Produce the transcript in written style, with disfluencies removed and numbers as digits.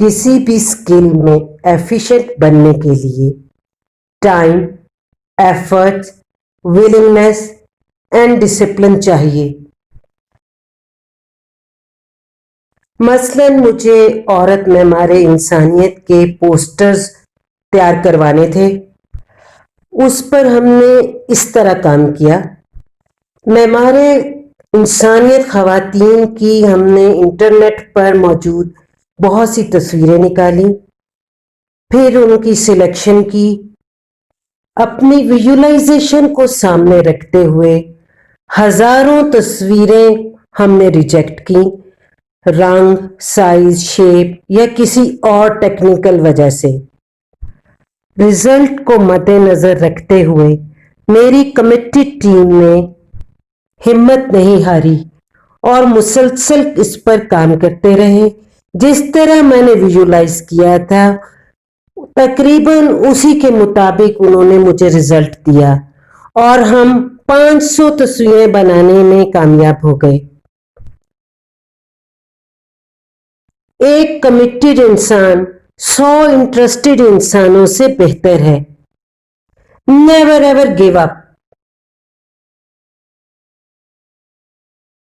किसी भी स्किल में एफिशिएंट बनने के लिए time, effort, willingness and discipline चाहिए। मसलन मुझे औरत में हमारे इंसानियत के पोस्टर्स तैयार करवाने थे। उस पर हमने इस तरह काम किया। हमारे इंसानियत खवातीन की हमने इंटरनेट पर मौजूद बहुत सी तस्वीरें निकाली, फिर उनकी सिलेक्शन की। अपनी विजुअलाइजेशन को सामने रखते हुए हजारों तस्वीरें हमने रिजेक्ट की, रंग, साइज, शेप या किसी और टेक्निकल वजह से। रिजल्ट को मद्देनजर रखते हुए मेरी कमिटेड टीम ने हिम्मत नहीं हारी और मुसलसल इस पर काम करते रहे। जिस तरह मैंने विजुअलाइज किया था तकरीबन उसी के मुताबिक उन्होंने मुझे रिजल्ट दिया और हम 500 तस्वीरें बनाने में कामयाब हो गए। एक कमिटेड इंसान 100 इंटरेस्टेड इंसानों से बेहतर है। Never ever give up.